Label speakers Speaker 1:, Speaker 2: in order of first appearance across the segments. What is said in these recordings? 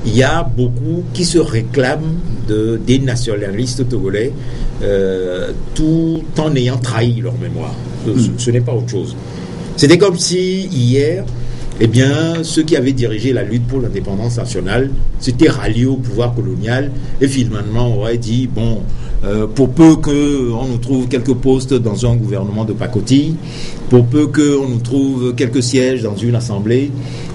Speaker 1: il y a beaucoup qui se réclament des nationalistes togolais tout en ayant trahi leur mémoire. Ce n'est pas autre chose. C'était comme si hier, eh bien, ceux qui avaient dirigé la lutte pour l'indépendance nationale s'étaient ralliés au pouvoir colonial et finalement on aurait dit, bon, pour peu qu'on nous trouve quelques postes dans un gouvernement de pacotille, pour peu qu'on nous trouve quelques sièges dans une assemblée,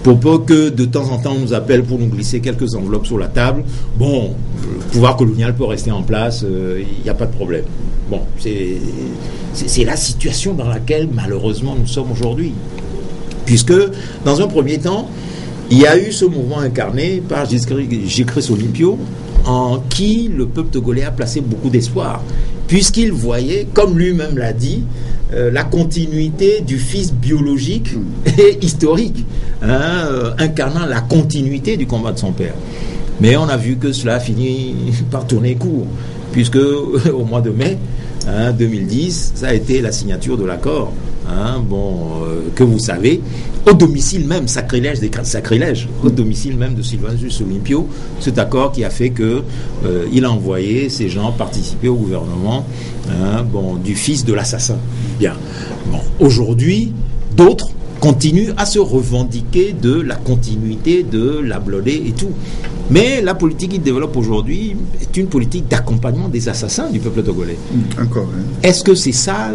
Speaker 1: pour peu que de temps en temps on nous appelle pour nous glisser quelques enveloppes sur la table, bon, le pouvoir colonial peut rester en place, il n'y a pas de problème. Bon, c'est la situation dans laquelle malheureusement nous sommes aujourd'hui. Puisque, dans un premier temps, il y a eu ce mouvement incarné par Jésus-Christ Olympio, en qui le peuple togolais a placé beaucoup d'espoir, puisqu'il voyait, comme lui-même l'a dit, la continuité du fils biologique et historique, incarnant la continuité du combat de son père. Mais on a vu que cela a fini par tourner court, puisque au mois de mai 2010, ça a été la signature de l'accord, que vous savez, au domicile même, sacrilège, au domicile même de Sylvanus Olympio, cet accord qui a fait que il a envoyé ces gens participer au gouvernement du fils de l'assassin. Bien. Bon, aujourd'hui, d'autres continuent à se revendiquer de la continuité de la blodée et tout. Mais la politique qu'il développe aujourd'hui est une politique d'accompagnement des assassins du peuple togolais.
Speaker 2: Encore.
Speaker 1: Est-ce que c'est ça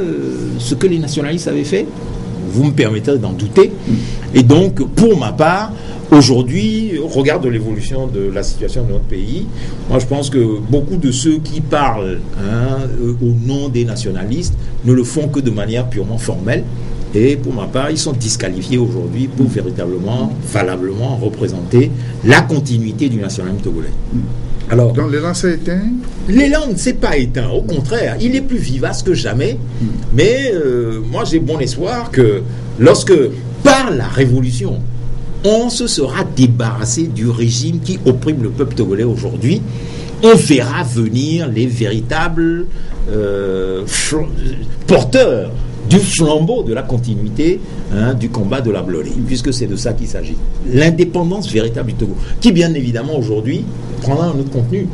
Speaker 1: ce que les nationalistes avaient fait ? Vous me permettrez d'en douter. Et donc, pour ma part, aujourd'hui, au regard de l'évolution de la situation de notre pays, moi je pense que beaucoup de ceux qui parlent au nom des nationalistes ne le font que de manière purement formelle. Et pour ma part, ils sont disqualifiés aujourd'hui pour véritablement, valablement représenter la continuité du nationalisme togolais. Alors,
Speaker 2: donc l'élan s'est éteint ?
Speaker 1: L'élan ne s'est pas éteint, au contraire, il est plus vivace que jamais. Mais moi j'ai bon espoir que lorsque, par la révolution, on se sera débarrassé du régime qui opprime le peuple togolais aujourd'hui, on verra venir les véritables porteurs du flambeau de la continuité du combat de la blodée, puisque c'est de ça qu'il s'agit. L'indépendance véritable du Togo, qui bien évidemment aujourd'hui prendra un autre contenu,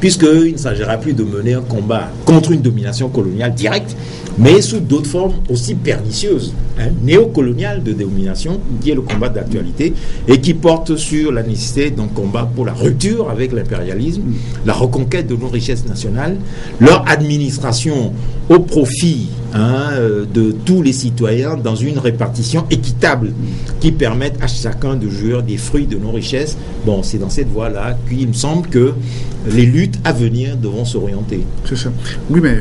Speaker 1: puisqu'il ne s'agira plus de mener un combat contre une domination coloniale directe, mais sous d'autres formes aussi pernicieuses, néocoloniales de domination, qui est le combat d'actualité, et qui porte sur la nécessité d'un combat pour la rupture avec l'impérialisme, la reconquête de nos richesses nationales, leur administration au profit de tous les citoyens dans une répartition équitable qui permette à chacun de jouir des fruits de nos richesses. Bon, c'est dans cette voie-là qu'il me semble que les luttes à venir devront s'orienter.
Speaker 2: C'est ça. Oui, mais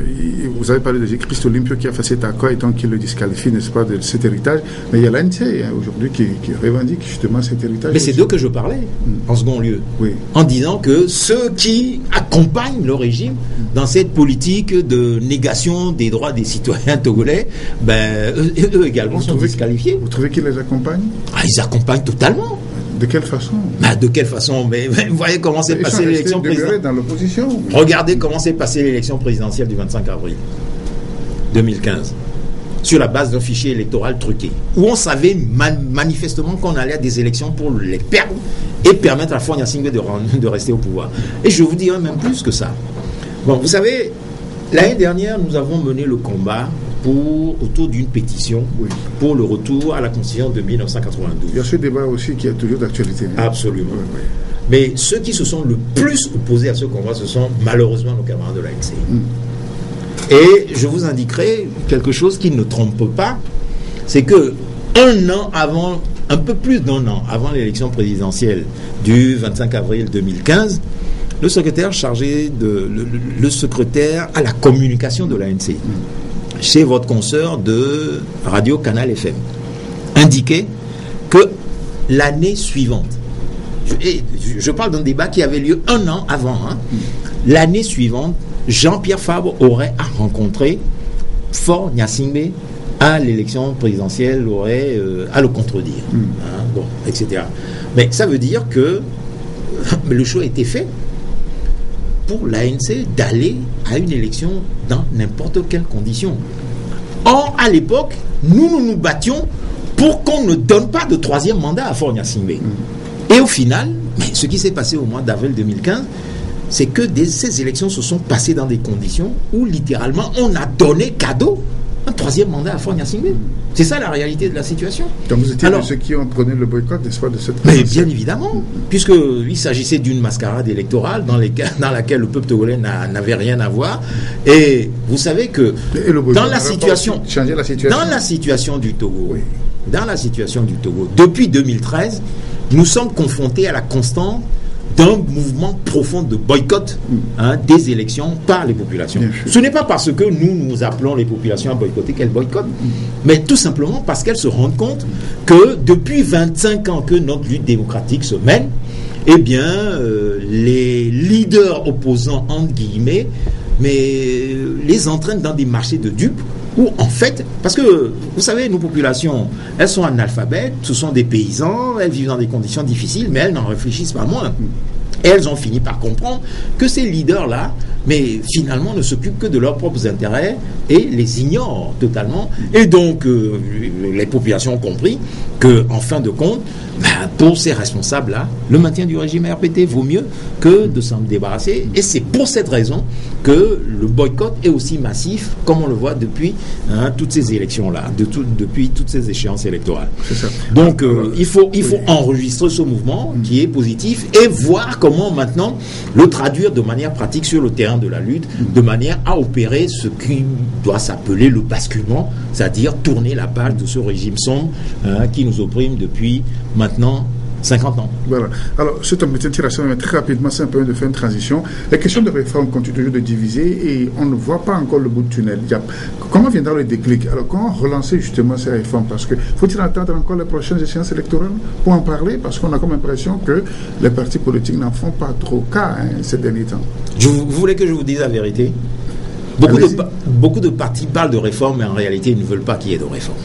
Speaker 2: vous avez parlé de Jésus-Christ Olympio qui a fait cet accord et tant qu'il le disqualifie, n'est-ce pas, de cet héritage. Mais il y a l'ANC aujourd'hui qui revendique justement cet héritage.
Speaker 1: Mais c'est d'eux que je parlais, en second lieu. Oui. En disant que ceux qui accompagnent le régime dans cette politique de négation des droits des citoyens togolais, eux également sont disqualifiés.
Speaker 2: Vous trouvez qu'ils les accompagnent ?
Speaker 1: Ils accompagnent totalement.
Speaker 2: De quelle façon ?
Speaker 1: De quelle façon ? Mais vous voyez comment s'est passée l'élection présidentielle.
Speaker 2: Dans l'opposition.
Speaker 1: Regardez comment s'est passée l'élection présidentielle du 25 avril 2015. Sur la base d'un fichier électoral truqué, où on savait manifestement qu'on allait à des élections pour les perdre et permettre à Faure Gnassingbé de rester au pouvoir. Et je vous dirais même plus que ça. Bon, vous savez, l'année dernière, nous avons mené le combat autour d'une pétition pour le retour à la Constitution de 1992. Il
Speaker 2: y a ce débat aussi qui est toujours d'actualité.
Speaker 1: Absolument. Oui. Mais ceux qui se sont le plus opposés à ce combat, ce sont malheureusement nos camarades de l'ANC. Et je vous indiquerai quelque chose qui ne trompe pas, c'est que un peu plus d'un an avant l'élection présidentielle du 25 avril 2015, le secrétaire chargé le secrétaire à la communication de l'ANC, chez votre consoeur de Radio Canal FM, indiquait que l'année suivante, je parle d'un débat qui avait lieu un an avant, l'année suivante, Jean-Pierre Fabre aurait à rencontrer Faure Gnassingbé à l'élection présidentielle, aurait à le contredire, etc. Mais ça veut dire que le choix a été fait pour l'ANC d'aller à une élection dans n'importe quelle condition. Or, à l'époque, nous battions pour qu'on ne donne pas de troisième mandat à Faure Gnassingbé. Et au final, ce qui s'est passé au mois d'avril 2015, c'est que ces élections se sont passées dans des conditions où littéralement on a donné cadeau un troisième mandat à Faure Gnassingbé. C'est ça la réalité de la situation.
Speaker 2: Donc vous étiez de ceux qui ont prôné le boycott, n'est-ce pas, de cette
Speaker 1: Mais bien évidemment, puisqu'il s'agissait d'une mascarade électorale dans laquelle le peuple togolais n'avait rien à voir. Et vous savez que dans la situation du Togo, depuis 2013, nous sommes confrontés à la constante d'un mouvement profond de boycott des élections par les populations. Ce n'est pas parce que nous appelons les populations à boycotter qu'elles boycottent, mais tout simplement parce qu'elles se rendent compte que depuis 25 ans que notre lutte démocratique se mène, eh bien, les leaders opposants, entre guillemets, mais les entraînent dans des marchés de dupes où, en fait, parce que, vous savez, nos populations, elles sont analphabètes, ce sont des paysans, elles vivent dans des conditions difficiles, mais elles n'en réfléchissent pas moins. Et elles ont fini par comprendre que ces leaders-là, mais finalement, ne s'occupent que de leurs propres intérêts et les ignorent totalement. Et donc, les populations ont compris que, en fin de compte, pour ces responsables-là, le maintien du régime RPT vaut mieux que de s'en débarrasser. Et c'est pour cette raison que le boycott est aussi massif, comme on le voit depuis toutes ces élections-là, depuis toutes ces échéances électorales.
Speaker 2: C'est ça.
Speaker 1: Donc, il faut enregistrer ce mouvement qui est positif et voir comment maintenant le traduire de manière pratique sur le terrain de la lutte, de manière à opérer ce qui doit s'appeler le basculement, c'est-à-dire tourner la page de ce régime sombre qui nous opprime depuis maintenant 50 ans.
Speaker 2: Voilà. Alors, c'est une petite tiration, mais très rapidement, c'est un peu de faire une transition. La question de réforme continue toujours de diviser et on ne voit pas encore le bout du tunnel. Comment viendra le déclic? Alors, comment relancer justement ces réformes? Parce que faut-il attendre encore les prochaines échéances électorales pour en parler? Parce qu'on a comme impression que les partis politiques n'en font pas trop cas ces derniers temps.
Speaker 1: Vous voulez que je vous dise la vérité? Beaucoup de partis parlent de réforme, mais en réalité, ils ne veulent pas qu'il y ait de réforme.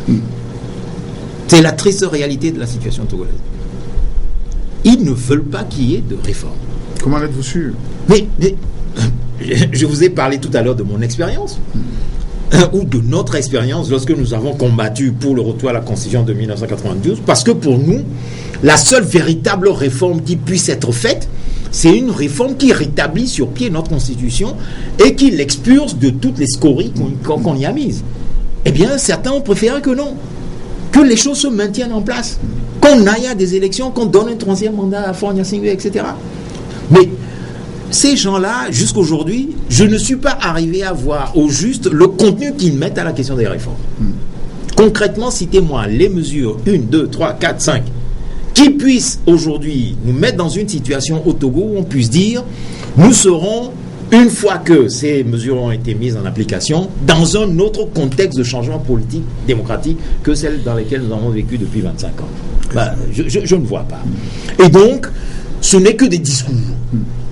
Speaker 1: C'est la triste réalité de la situation togolaise. Ils ne veulent pas qu'il y ait de réforme.
Speaker 2: Comment êtes-vous sûr?
Speaker 1: Mais je vous ai parlé tout à l'heure de mon expérience, ou de notre expérience lorsque nous avons combattu pour le retour à la Constitution de 1992, parce que pour nous, la seule véritable réforme qui puisse être faite, c'est une réforme qui rétablit sur pied notre Constitution et qui l'expulse de toutes les scories qu'on y a mises. Eh bien, certains ont préféré que non. Que les choses se maintiennent en place, qu'on aille à des élections, qu'on donne un troisième mandat à Faure Gnassingbé, etc. Mais ces gens-là, jusqu'aujourd'hui, je ne suis pas arrivé à voir au juste le contenu qu'ils mettent à la question des réformes. Concrètement, citez-moi les mesures 1, 2, 3, 4, 5 qui puissent aujourd'hui nous mettre dans une situation au Togo où on puisse dire nous serons, une fois que ces mesures ont été mises en application, dans un autre contexte de changement politique démocratique que celle dans laquelle nous avons vécu depuis 25 ans. Je ne vois pas. Et donc, ce n'est que des discours.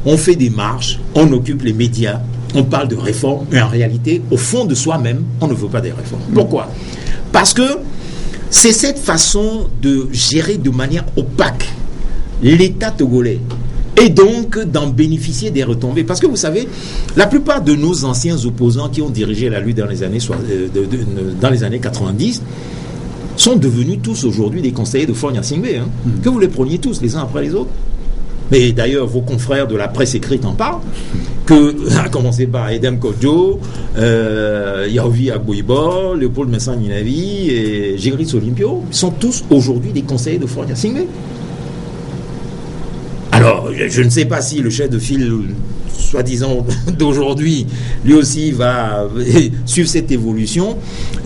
Speaker 1: On fait des marches, on occupe les médias, on parle de réformes, mais en réalité, au fond de soi-même, on ne veut pas des réformes. Pourquoi? Parce que c'est cette façon de gérer de manière opaque l'État togolais et donc d'en bénéficier des retombées. Parce que vous savez, la plupart de nos anciens opposants qui ont dirigé la lutte dans les années 90 sont devenus tous aujourd'hui des conseillers de Faure Gnassingbé. Que vous les preniez tous les uns après les autres. Mais d'ailleurs, vos confrères de la presse écrite en parlent, à commencer par Edem Kodjo, Yaovi Agboibor, Léopold Messan Ninavi et Gégris Olimpio, sont tous aujourd'hui des conseillers de Faure Gnassingbé. Alors, je ne sais pas si le chef de file, soi-disant d'aujourd'hui, lui aussi va suivre cette évolution.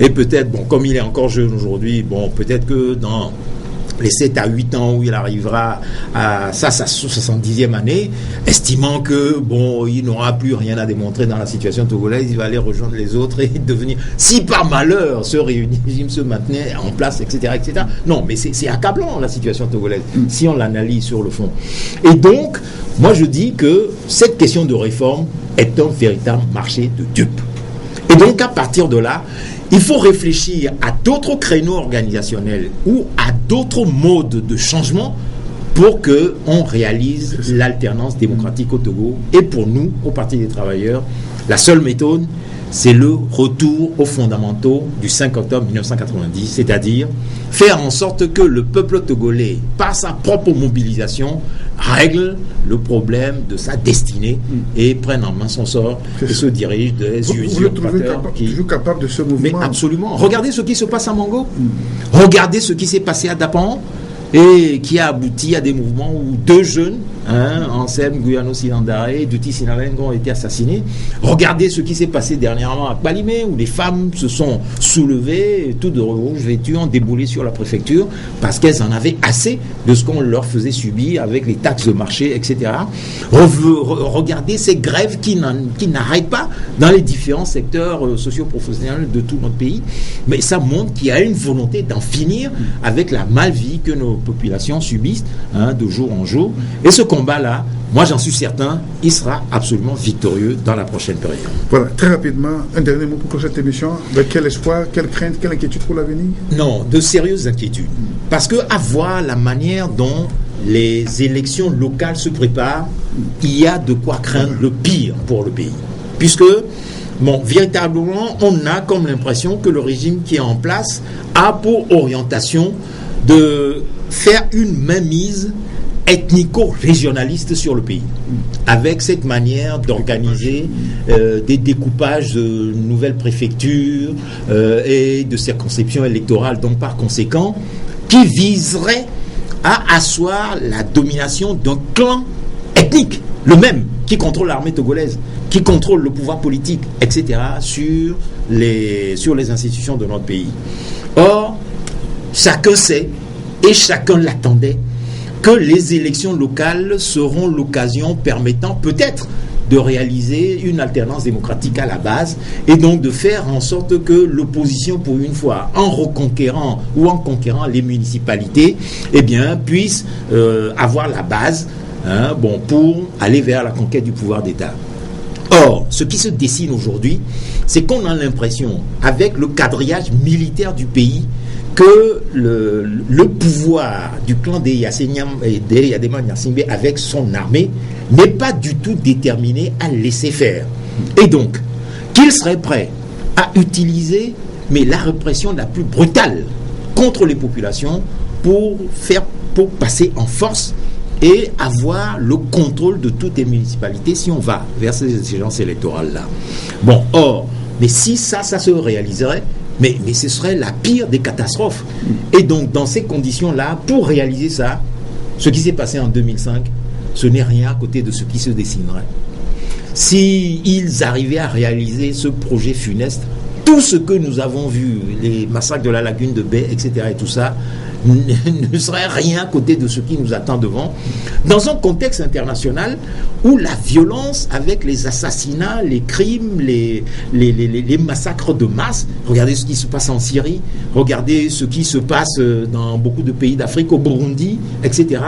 Speaker 1: Et peut-être, comme il est encore jeune aujourd'hui, peut-être que dans les 7 à 8 ans où il arrivera à sa 70e année, estimant que, il n'aura plus rien à démontrer dans la situation togolaise, il va aller rejoindre les autres et devenir, si par malheur ce régime se maintenait en place, etc., etc. Non, mais c'est accablant la situation togolaise, si on l'analyse sur le fond. Et donc, moi je dis que cette question de réforme est un véritable marché de dupes. Et donc, à partir de là, il faut réfléchir à d'autres créneaux organisationnels ou à d'autres modes de changement pour qu'on réalise l'alternance démocratique au Togo. Et pour nous, au Parti des travailleurs, la seule méthode, c'est le retour aux fondamentaux du 5 octobre 1990, c'est-à-dire faire en sorte que le peuple togolais, par sa propre mobilisation, règle le problème de sa destinée et prenne en main son sort et se dirige des
Speaker 2: Vous le trouvez toujours capable de ce mouvement?
Speaker 1: Mais absolument. Regardez ce qui se passe à Mango. Regardez ce qui s'est passé à Dapan et qui a abouti à des mouvements où 2 jeunes, Ansem Guyano Sinandare et Duty Sinalengo, ont été assassinés. Regardez ce qui s'est passé dernièrement à Kbalimé, où les femmes se sont soulevées, toutes de rouge vêtues, ont déboulé sur la préfecture parce qu'elles en avaient assez de ce qu'on leur faisait subir avec les taxes de marché, etc. Regardez ces grèves qui n'arrêtent pas dans les différents secteurs socio-professionnels de tout notre pays. Mais ça montre qu'il y a une volonté d'en finir avec la mal-vie que nos populations subissent de jour en jour. Et ce combat-là, moi j'en suis certain, il sera absolument victorieux dans la prochaine période.
Speaker 2: Voilà, très rapidement, un dernier mot pour cette émission. Quel espoir, quelle crainte, quelle inquiétude pour l'avenir?
Speaker 1: Non, de sérieuses inquiétudes. Parce que à voir la manière dont les élections locales se préparent, il y a de quoi craindre le pire pour le pays. Puisque, véritablement, on a comme l'impression que le régime qui est en place a pour orientation de faire une mainmise ethnico-régionaliste sur le pays, avec cette manière d'organiser des découpages de nouvelles préfectures et de circonscriptions électorales, donc par conséquent, qui viserait à asseoir la domination d'un clan ethnique, le même, qui contrôle l'armée togolaise, qui contrôle le pouvoir politique, etc., sur les institutions de notre pays. Or, chacun sait, et chacun l'attendait, que les élections locales seront l'occasion permettant peut-être de réaliser une alternance démocratique à la base et donc de faire en sorte que l'opposition, pour une fois, en reconquérant ou en conquérant les municipalités, puisse avoir la base pour aller vers la conquête du pouvoir d'État. Or, ce qui se dessine aujourd'hui, c'est qu'on a l'impression, avec le quadrillage militaire du pays, que le pouvoir du clan des Yadema Nyasingbe avec son armée n'est pas du tout déterminé à laisser faire. Et donc, qu'il serait prêt à utiliser la répression la plus brutale contre les populations pour passer en force et avoir le contrôle de toutes les municipalités si on va vers ces exigences électorales-là. Mais si ça se réaliserait, mais ce serait la pire des catastrophes. Et donc, dans ces conditions-là, pour réaliser ça, ce qui s'est passé en 2005, ce n'est rien à côté de ce qui se dessinerait. S'ils arrivaient à réaliser ce projet funeste, tout ce que nous avons vu, les massacres de la lagune de Baie, etc., et tout ça, ne serait rien à côté de ce qui nous attend devant, dans un contexte international où la violence avec les assassinats, les crimes, les massacres de masse, regardez ce qui se passe en Syrie, regardez ce qui se passe dans beaucoup de pays d'Afrique, au Burundi, etc.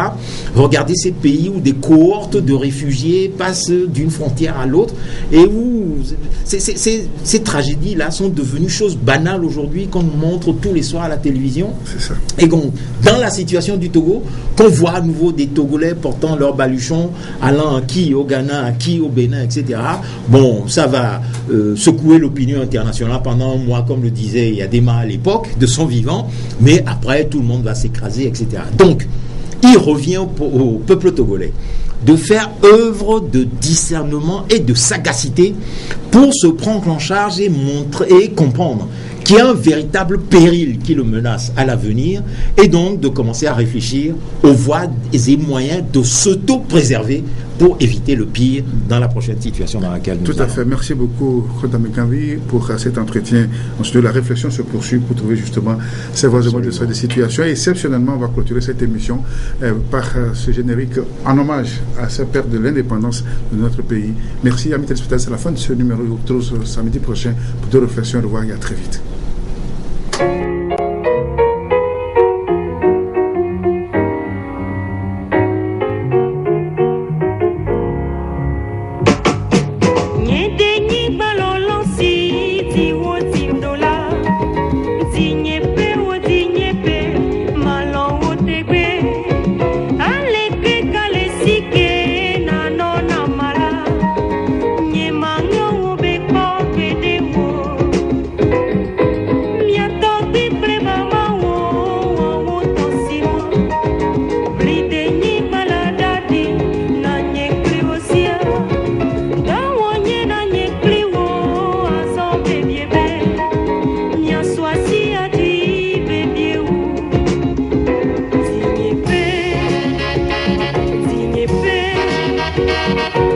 Speaker 1: Regardez ces pays où des cohortes de réfugiés passent d'une frontière à l'autre et où ces tragédies-là sont devenues choses banales aujourd'hui qu'on nous montre tous les soirs à la télévision.
Speaker 2: C'est ça.
Speaker 1: Et dans la situation du Togo, qu'on voit à nouveau des Togolais portant leurs baluchons, allant qui au Ghana, qui au Bénin, etc. Ça va secouer l'opinion internationale pendant un mois, comme le disait Yadema à l'époque, de son vivant, mais après, tout le monde va s'écraser, etc. Donc, il revient au peuple togolais de faire œuvre de discernement et de sagacité pour se prendre en charge et montrer et comprendre qu'il y a un véritable péril qui le menace à l'avenir et donc de commencer à réfléchir aux voies et moyens de s'auto-préserver pour éviter le pire dans la prochaine situation dans laquelle nous sommes.
Speaker 2: Tout à fait. Merci beaucoup, Khodame Kambi, pour cet entretien. Ensuite, la réflexion se poursuit pour trouver justement ces voies et modes de situation. Et exceptionnellement, on va clôturer cette émission par ce générique en hommage à sa perte de l'indépendance de notre pays. Merci, amis téléspectateurs. C'est la fin de ce numéro. On se retrouve samedi prochain pour deux réflexions. Au revoir et à très vite.
Speaker 3: Nye manyo ube kwa pede
Speaker 2: Merci.